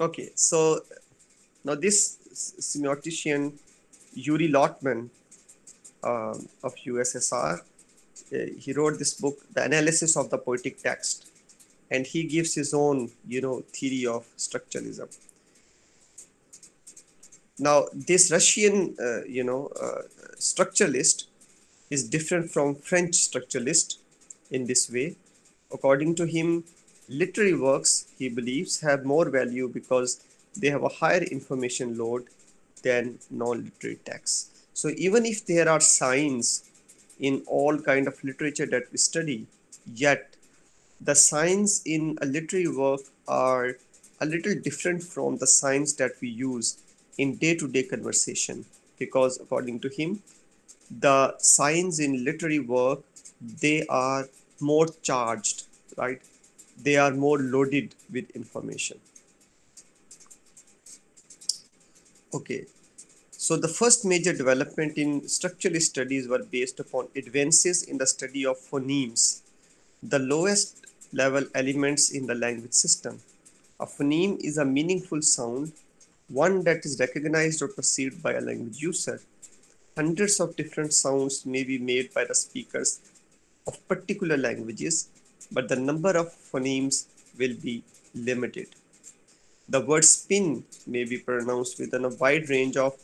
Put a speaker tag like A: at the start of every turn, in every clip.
A: Okay, so now this semiotician Yuri Lotman of USSR, he wrote this book, The Analysis of the Poetic Text, and he gives his own, theory of structuralism. Now, this Russian, structuralist is different from French structuralist in this way. According to him, literary works, he believes, have more value because they have a higher information load than non-literary texts. So even if there are signs in all kind of literature that we study, yet the signs in a literary work are a little different from the signs that we use in day-to-day conversation, because according to him, the signs in literary work, they are more charged, right? They are more loaded with information. Okay, so the first major development in structuralist studies were based upon advances in the study of phonemes, the lowest level elements in the language system. A phoneme is a meaningful sound, one that is recognized or perceived by a language user. Hundreds of different sounds may be made by the speakers of particular languages, but the number of phonemes will be limited. The word spin may be pronounced within a wide range of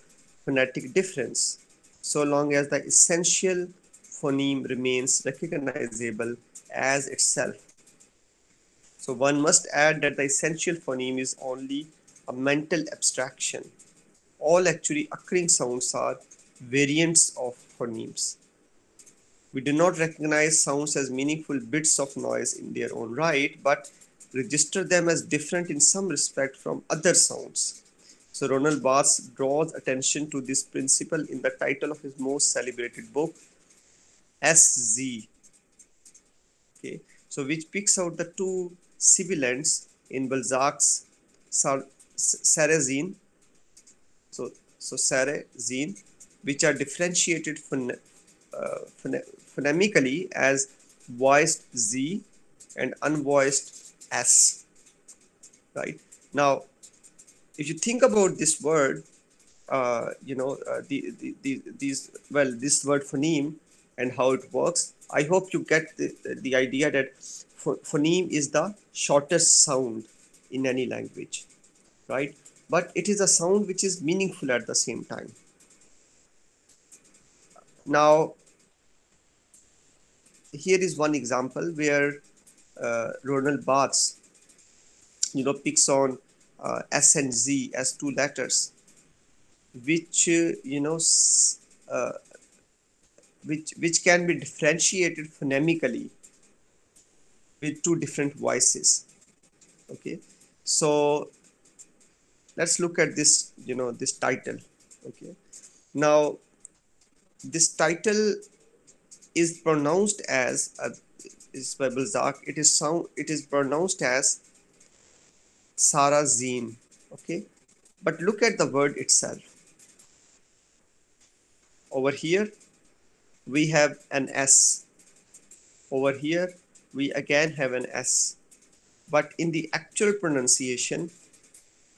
A: phonetic difference, so long as the essential phoneme remains recognizable as itself. So one must add that the essential phoneme is only a mental abstraction. All actually occurring sounds are variants of phonemes. We do not recognize sounds as meaningful bits of noise in their own right, but register them as different in some respect from other sounds. So Ronald Barthes draws attention to this principle in the title of his most celebrated book, SZ. Okay, so which picks out the two sibilants in Balzac's Sarrazine, so Sarrazine, which are differentiated phonemically as voiced Z and unvoiced S. Right now, if you think about this word, these, well, this word phoneme and how it works, I hope you get the idea that phoneme is the shortest sound in any language, right? But it is a sound which is meaningful at the same time. Now, here is one example where Ronald Barthes, picks on S and Z as two letters, which uh, which can be differentiated phonemically with two different voices. Okay, so let's look at this, this title. Okay, now this title is pronounced as is by Balzac. It is pronounced as Sarrazine. Okay, but look at the word itself. Over here we have an S. Over here we again have an S. But in the actual pronunciation,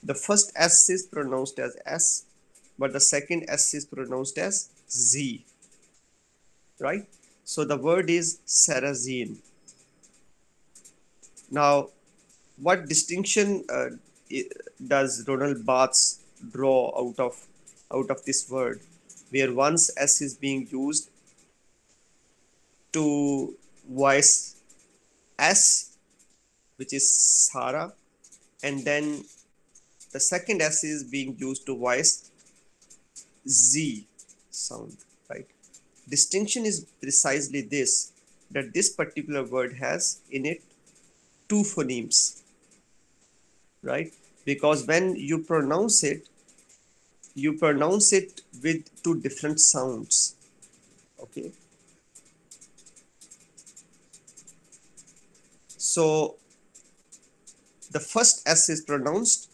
A: the first S is pronounced as S, but the second S is pronounced as Z, right? So the word is Sarrazine. Now, what distinction does Ronald Barthes draw out of this word, where once S is being used to voice S, which is Sara, and then the second S is being used to voice Z sound, right? Distinction is precisely this, that this particular word has in it two phonemes, right? Because when you pronounce it with two different sounds. Okay, so the first S is pronounced,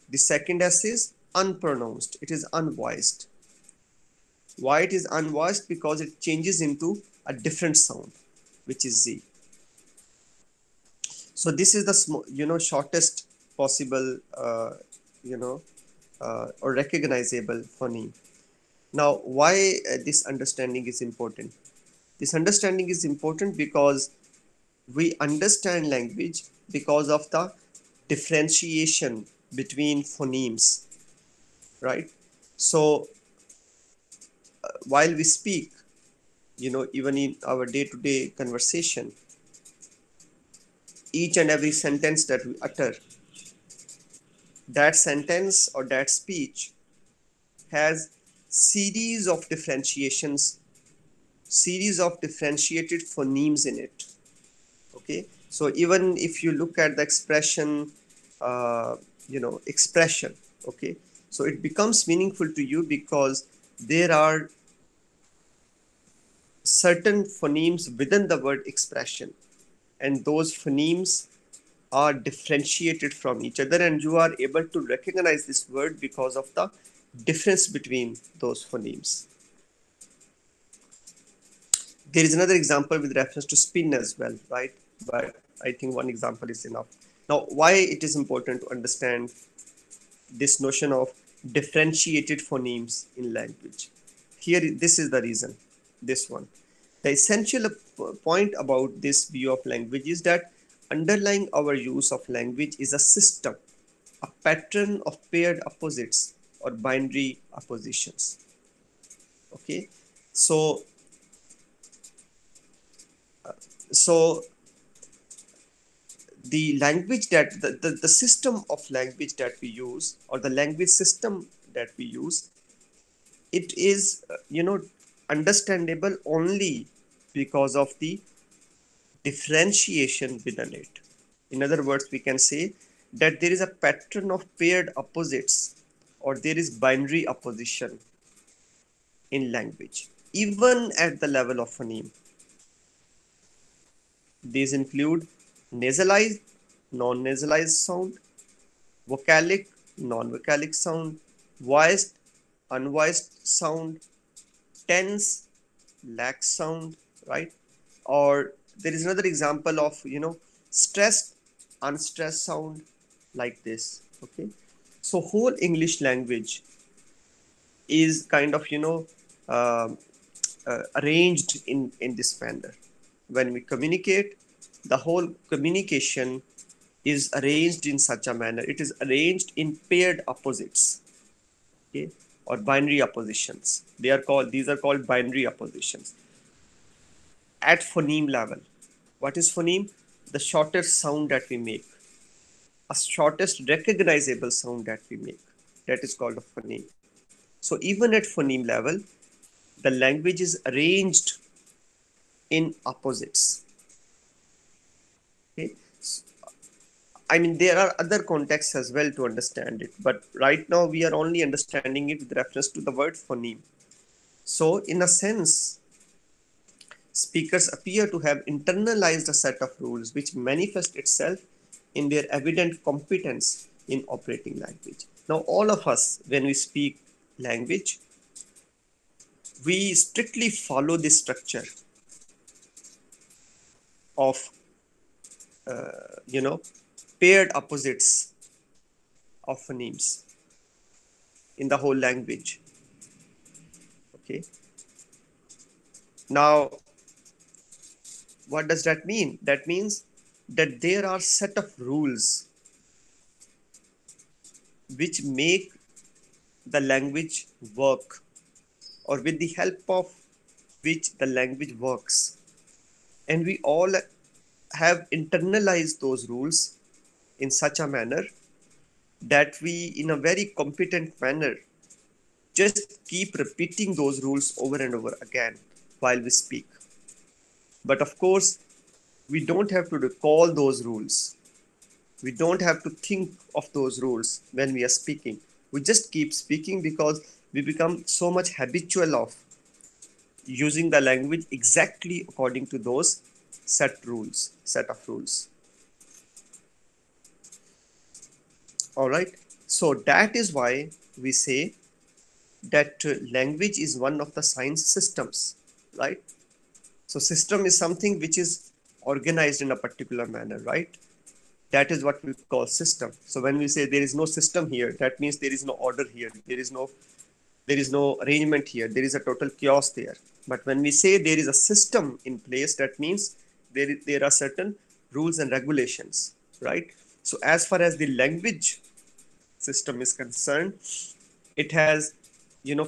A: the second S is unpronounced, it is unvoiced. Why it is unvoiced? Because it changes into a different sound, which is Z. So this is the shortest possible you know, or recognizable phoneme. Now, why this understanding is important? This understanding is important because we understand language because of the differentiation between phonemes, right? So, while we speak, even in our day to day conversation, each and every sentence that we utter, that sentence or that speech has series of differentiations, series of differentiated phonemes in it. Okay, so even if you look at the expression, uh, expression, okay, so it becomes meaningful to you because there are certain phonemes within the word expression, and those phonemes are differentiated from each other, and you are able to recognize this word because of the difference between those phonemes. There is another example with reference to spin as well, right? But I think one example is enough. Now, why it is important to understand this notion of differentiated phonemes in language? Here, this is the reason. This one. The essential point about this view of language is that underlying our use of language is a system, a pattern of paired opposites or binary oppositions. Okay, so so the language that the system of language that we use, or the language system that we use, it is understandable only because of the differentiation within it. In other words, we can say that there is a pattern of paired opposites, or there is binary opposition in language, even at the level of phoneme. These include nasalized, non-nasalized sound, vocalic, non-vocalic sound, voiced, unvoiced sound, tense, lax sound, right? Or there is another example of stressed, unstressed sound, like this. Okay, so whole English language is kind of um arranged in this manner. When we communicate, the whole communication is arranged in such a manner. It is arranged in paired opposites, okay, or binary oppositions. These are called binary oppositions at phoneme level. What is phoneme? The shortest sound that we make, a shortest recognizable sound that we make. That is called a phoneme. So even at phoneme level, the language is arranged in opposites. Okay. I mean, there are other contexts as well to understand it, but right now we are only understanding it with reference to the word phoneme. So, in a sense, speakers appear to have internalized a set of rules which manifest itself in their evident competence in operating language. Now, all of us, when we speak language, we strictly follow this structure of, you know, paired opposites of phonemes in the whole language. Okay. Now, what does that mean? That means that there are set of rules which make the language work, or with the help of which the language works, and we all have internalized those rules in such a manner that we, in a very competent manner, just keep repeating those rules over and over again while we speak. But of course, we don't have to recall those rules. We don't have to think of those rules when we are speaking. We just keep speaking because we become so much habitual of using the language exactly according to those set of rules. All right. So that is why we say that language is one of the science systems, right? So system is something which is organized in a particular manner, right? That is what we call system. So when we say there is no system here, that means there is no order here, there is no arrangement here, there is a total chaos there. But when we say there is a system in place, that means there are certain rules and regulations, right? So as far as the language system is concerned, it has,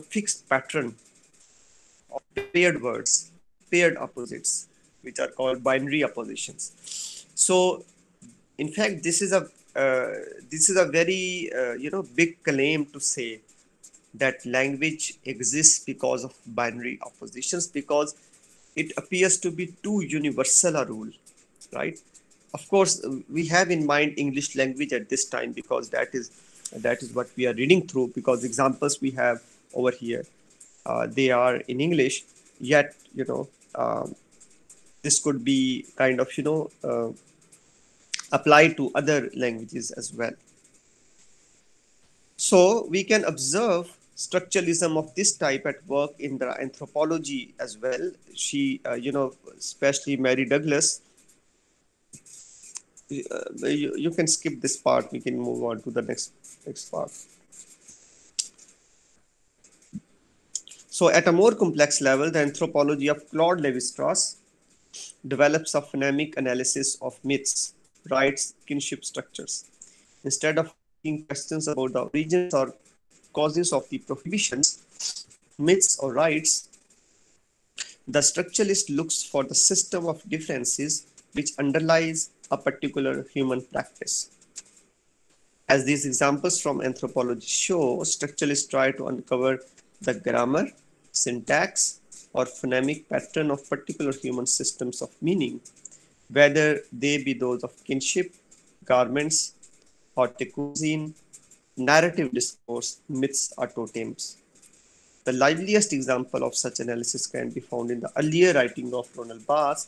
A: fixed pattern of paired words, paired opposites, which are called binary oppositions. So in fact, uh, this is a very big claim to say that language exists because of binary oppositions, because it appears to be too universal a rule, right? Of course, we have in mind English language at this time, because that is what we are reading through, because examples we have over here, they are in English. Yet, this could be kind of applied to other languages as well. So we can observe structuralism of this type at work in the anthropology as well. She, especially Mary Douglas. You can skip this part. We can move on to the next part. So at a more complex level, the anthropology of Claude Lévi-Strauss develops a phonemic analysis of myths, rites, kinship structures. Instead of asking questions about the origins or causes of the prohibitions, myths, or rites, the structuralist looks for the system of differences which underlies a particular human practice. As these examples from anthropology show, structuralists try to uncover the grammar, syntax, or phonemic pattern of particular human systems of meaning, whether they be those of kinship, garments, haute cuisine, narrative discourse, myths, or totems. The liveliest example of such analysis can be found in the earlier writing of Ronald Barthes,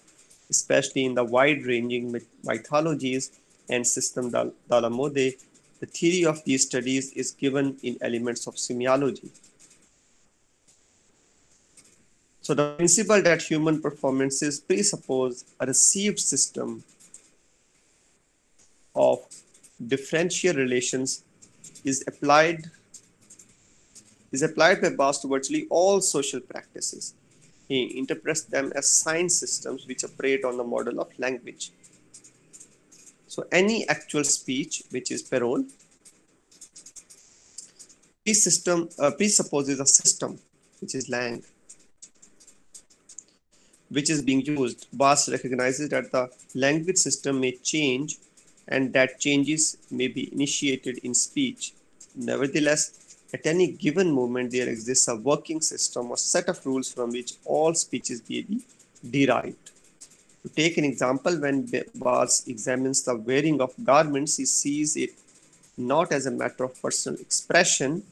A: especially in the wide-ranging mythologies and system dalla mode. The theory of these studies is given in elements of semiology. So the principle that human performances presuppose a received system of differential relations is applied by Barthes to virtually all social practices. He interprets them as sign systems which operate on the model of language. So any actual speech, which is parole, presupposes a system, which is lang, which is being used. Barthes recognizes that the language system may change and that changes may be initiated in speech. Nevertheless, at any given moment, there exists a working system or set of rules from which all speeches may be derived. To take an example, when Barthes examines the wearing of garments, he sees it not as a matter of personal expression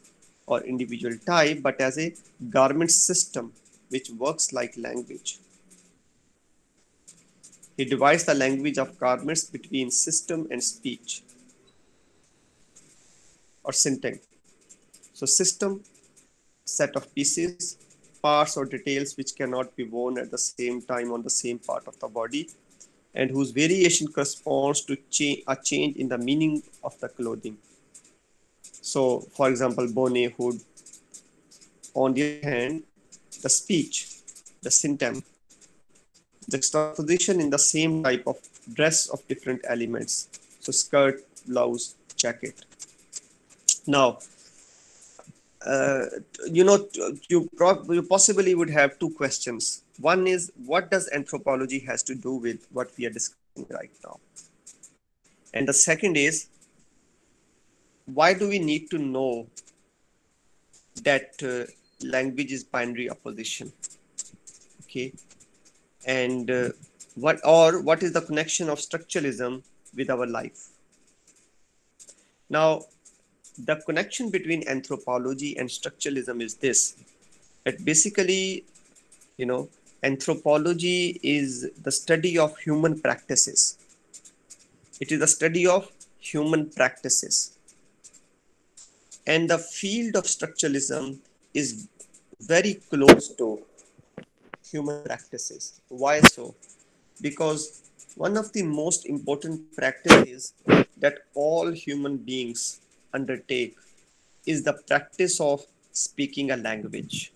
A: or individual type, but as a garment system which works like language. He divides the language of garments between system and speech or syntax. So system, set of pieces, parts or details which cannot be worn at the same time on the same part of the body, and whose variation corresponds to a change in the meaning of the clothing. So, for example, bonnet, hood. On the other hand, the speech, the syntagm, juxtaposition in the same type of dress of different elements. So, skirt, blouse, jacket. Now, uh, you possibly would have two questions. One is, what does anthropology has to do with what we are discussing right now? And the second is, why do we need to know that language is binary opposition? Okay, and what is the connection of structuralism with our life? Now, the connection between anthropology and structuralism is this: that basically, you know, anthropology is the study of human practices. It is the study of human practices, and the field of structuralism is very close to human practices. Why so? Because one of the most important practices that all human beings undertake is the practice of speaking a language,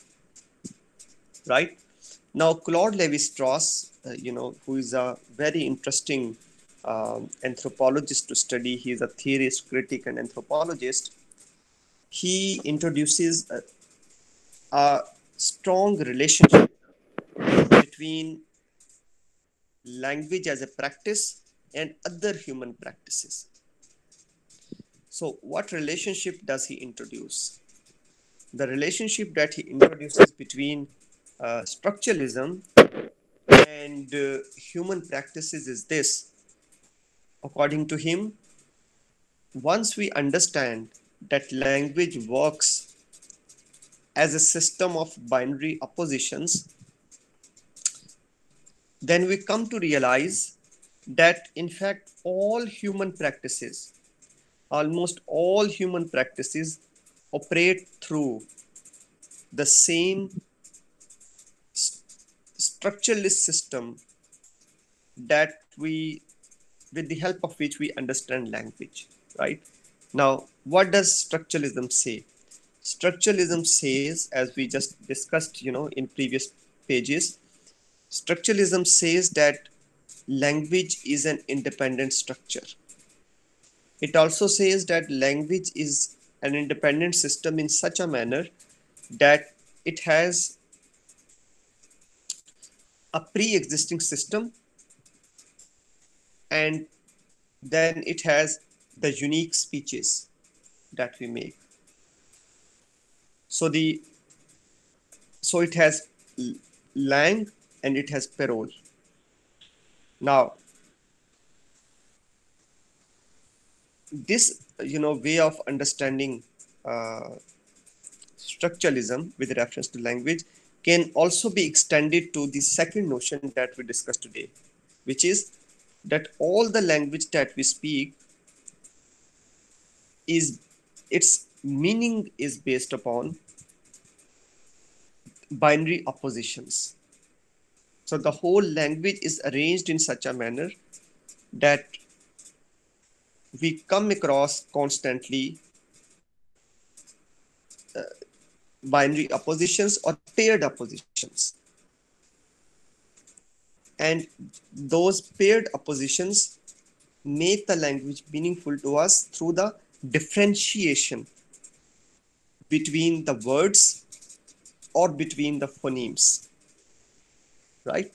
A: right? Now, Claude Levi-Strauss, who is a very interesting anthropologist to study, he is a theorist, critic, and anthropologist. He introduces a strong relationship between language as a practice and other human practices. So, what relationship does he introduce? The relationship that he introduces between structuralism and human practices is this. According to him, once we understand that language works as a system of binary oppositions, then we come to realize that in fact almost all human practices operate through the same structuralist system that we with the help of which we understand language, right? Now, what does structuralism say? Structuralism says, as we just discussed, in previous pages, structuralism says that language is an independent structure. It also says that language is an independent system in such a manner that it has a pre-existing system, and then it has the unique speeches that we make. So the so it has lang and it has parole. Now, this way of understanding uh, structuralism with reference to language can also be extended to the second notion that we discussed today, which is that all the language that we speak is its meaning is based upon binary oppositions. So the whole language is arranged in such a manner that we come across constantly binary oppositions or paired oppositions. And those paired oppositions make the language meaningful to us through the differentiation between the words or between the phonemes, right?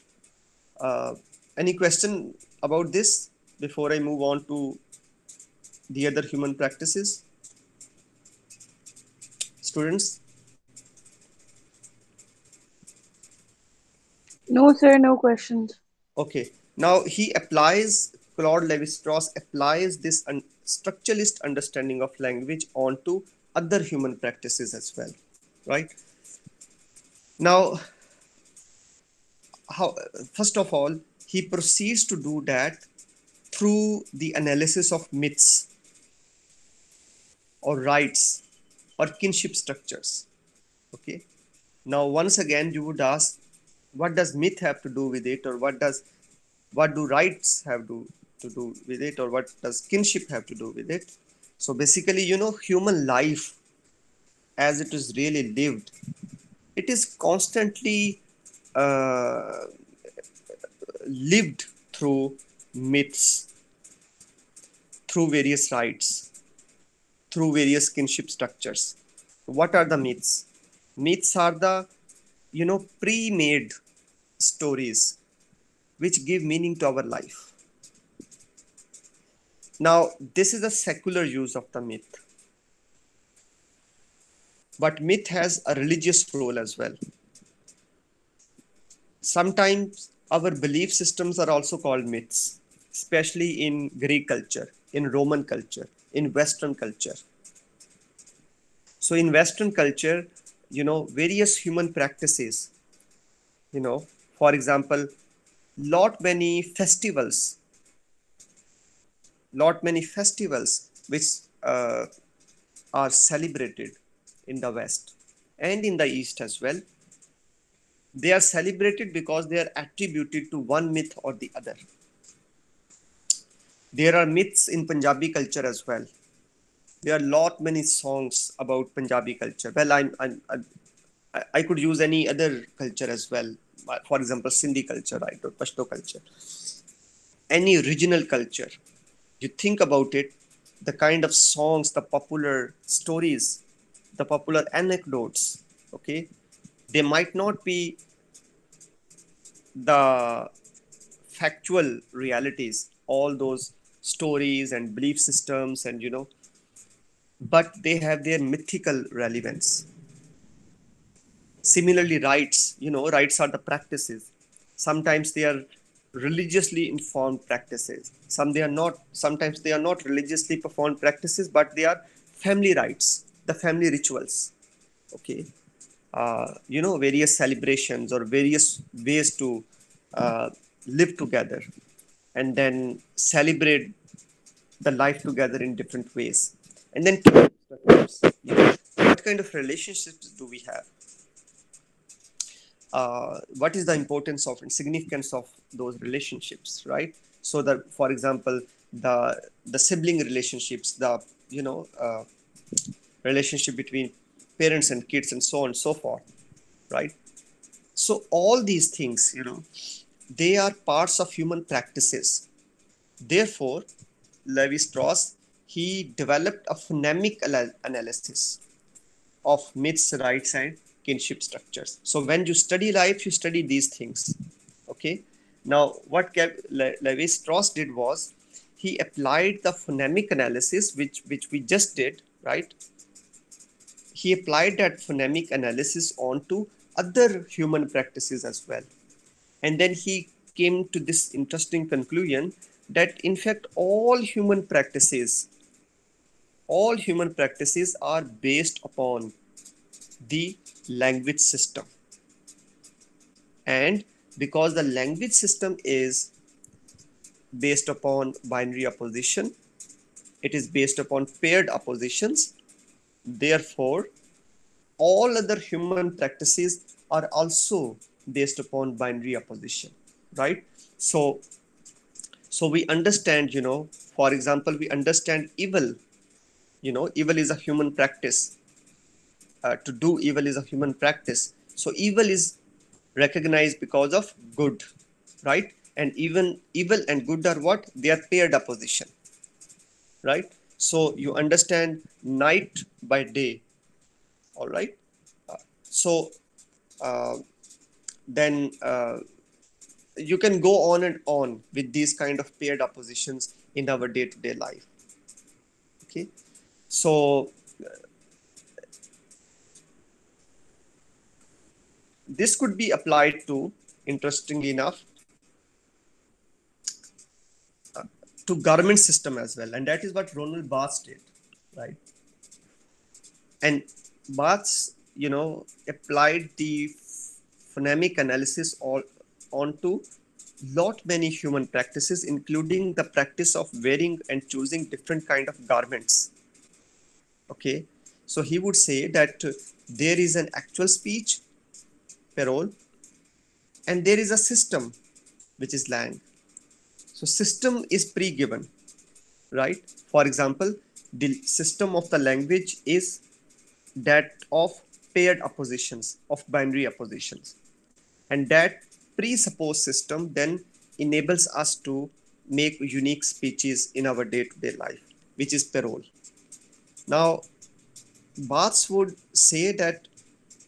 A: Uh, any question about this before I move on to the other human practices? Students?
B: No, sir, no questions.
A: Okay. Now Claude Levi-Strauss applies this structuralist understanding of language onto other human practices as well, right? Now, how first of all, he proceeds to do that through the analysis of myths or rights or kinship structures. Okay. Now, once again, you would ask, what does myth have to do with it, or what do rights have to do with it, or what does kinship have to do with it? So basically, human life as it is really lived, it is constantly uh, lived through myths, through various rites, through various kinship structures. What are the myths? Myths are the pre-made stories which give meaning to our life. Now, this is a secular use of the myth, but myth has a religious role as well. Sometimes our belief systems are also called myths, especially in Greek culture, in Roman culture, in Western culture. So, in Western culture, various human practices, you know, for example, lot many festivals, which uh, are celebrated in the West and in the East as well. They are celebrated because they are attributed to one myth or the other. There are myths in Punjabi culture as well. There are lot many songs about Punjabi culture. Well, I could use any other culture as well. For example, Sindhi culture, right, or Pashto culture. Any regional culture. You think about it, the kind of songs, the popular stories, the popular anecdotes, okay, they might not be the factual realities, all those stories and belief systems, and but they have their mythical relevance. Similarly, rites, rites are the practices. Sometimes they are religiously informed practices. Sometimes they are not religiously performed practices, but they are family rites, the family rituals. Okay. Various celebrations or various ways to uh, live together and then celebrate the life together in different ways. And then what kind of relationships do we have? What is the importance of and significance of those relationships, right? So that, for example, the sibling relationships, the relationship between parents and kids, and so on and so forth, right? So all these things, they are parts of human practices. Therefore, Levi Strauss, he developed a phonemic analysis of myths, rites, and kinship structures. So when you study life, you study these things. Okay. Now, what Levi Strauss did was he applied the phonemic analysis, which we just did, right? He applied that phonemic analysis onto other human practices as well, and then he came to this interesting conclusion that in fact all human practices are based upon the language system. And because the language system is based upon binary opposition, it is based upon paired oppositions, therefore all other human practices are also based upon binary opposition, right? So so we understand, for example, we understand evil. Evil is a human practice. To do evil is a human practice. So evil is recognized because of good, right? And even evil and good are what? They are paired opposition, right? So you understand night by day, all right? So uh, then you can go on and on with these kind of paired oppositions in our day-to-day life. Okay, so this could be applied to, interestingly enough, to government system as well, and that is what Ronald Barthes did, right? And Barthes, applied the phonemic analysis all onto lot many human practices, including the practice of wearing and choosing different kind of garments. Okay, so he would say that there is an actual speech, parole, and there is a system, which is lang. So system is pre-given, right? For example, the system of the language is that of paired oppositions, of binary oppositions, and that presupposed system then enables us to make unique speeches in our day-to-day life, which is parole. Now, Barthes would say that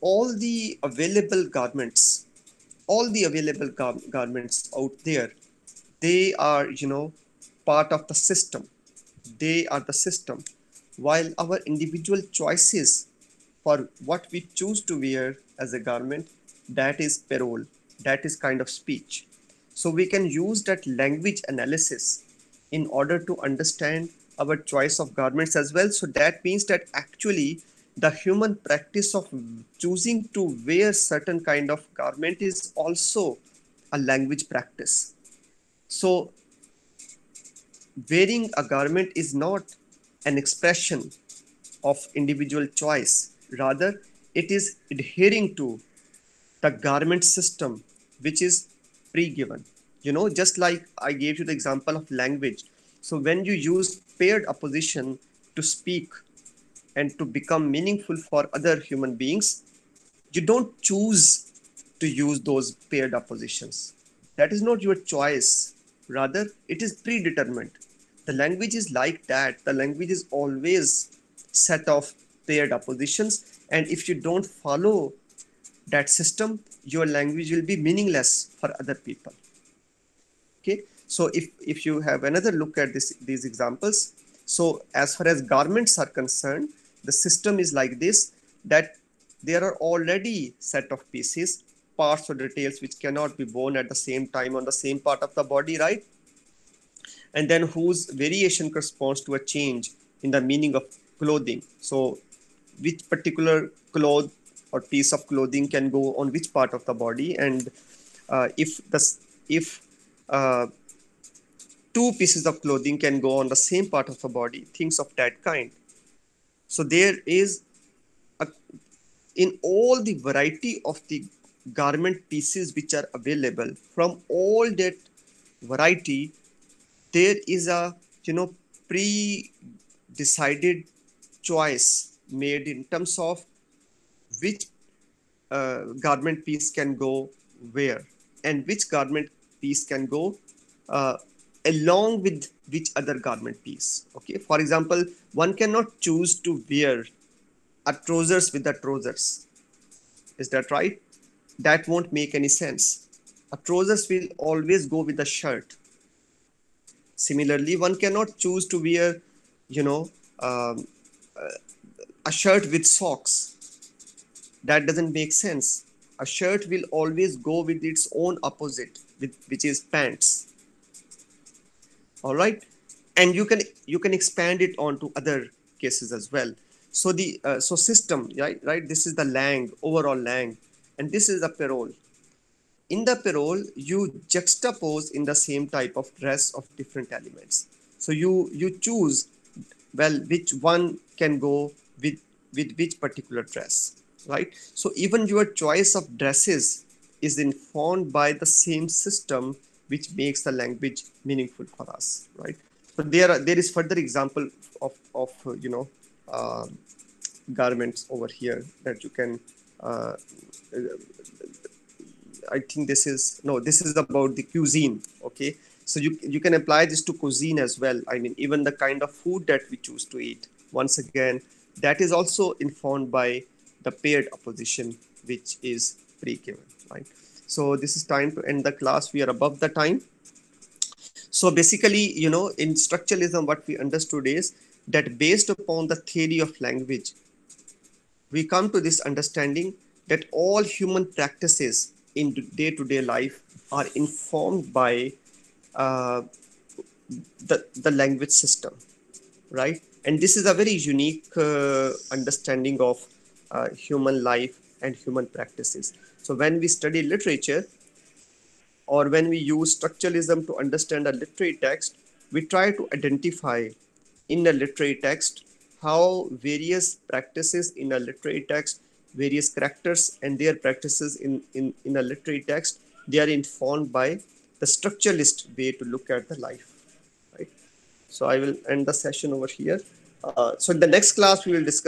A: all the available garments, all the available garments out there, they are, part of the system. They are the system, while our individual choices for what we choose to wear as a garment, that is parole, that is kind of speech. So we can use that language analysis in order to understand our choice of garments as well. So that means that actually the human practice of choosing to wear certain kind of garment is also a language practice. So wearing a garment is not an expression of individual choice. Rather, it is adhering to the garment system, which is pre given. Just like I gave you the example of language. So when you use paired opposition to speak and to become meaningful for other human beings, you don't choose to use those paired oppositions. That is not your choice. Rather, it is predetermined. The language is like that. The language is always set of paired oppositions, and if you don't follow that system, your language will be meaningless for other people. Okay, so if you have another look at these examples, so as far as garments are concerned, the system is like this, that there are already set of pieces, parts or details which cannot be worn at the same time on the same part of the body, right? And then whose variation corresponds to a change in the meaning of clothing. So which particular cloth or piece of clothing can go on which part of the body, and if uh, two pieces of clothing can go on the same part of the body, things of that kind. So there is a, in all the variety of the garment pieces which are available, from all that variety, there is a, you know, pre decided choice made in terms of which garment piece can go where, and which garment piece can go uh, along with which other garment piece. Okay, for example, one cannot choose to wear a trousers with the trousers. Is that right? That won't make any sense. A trousers will always go with a shirt. Similarly, one cannot choose to wear, you know, um, a shirt with socks. That doesn't make sense. A shirt will always go with its own opposite, with, which is pants. All right, and you can expand it onto other cases as well. So the so system, right, this is the lang, overall lang, and this is the parole. In the parole, you juxtapose in the same type of dress of different elements. So you choose, well, which one can go with which particular dress, right? So even your choice of dresses is informed by the same system which makes the language meaningful for us, right? So there is further example of uh, garments over here that you can uh, I think this is, no, this is about the cuisine. Okay, so you can apply this to cuisine as well. I mean, even the kind of food that we choose to eat, once again, that is also informed by the paired opposition which is pre-given, right? So this is time to end the class. We are above the time. So basically, in structuralism, what we understood is that based upon the theory of language, we come to this understanding that all human practices in day-to-day life are informed by uh, the language system, right? And this is a very unique understanding of human life and human practices. So when we study literature, or when we use structuralism to understand a literary text, we try to identify in a literary text how various practices in a literary text, various characters and their practices in a literary text, they are informed by the structuralist way to look at the life. Right. So I will end the session over here. So in the next class, we will discuss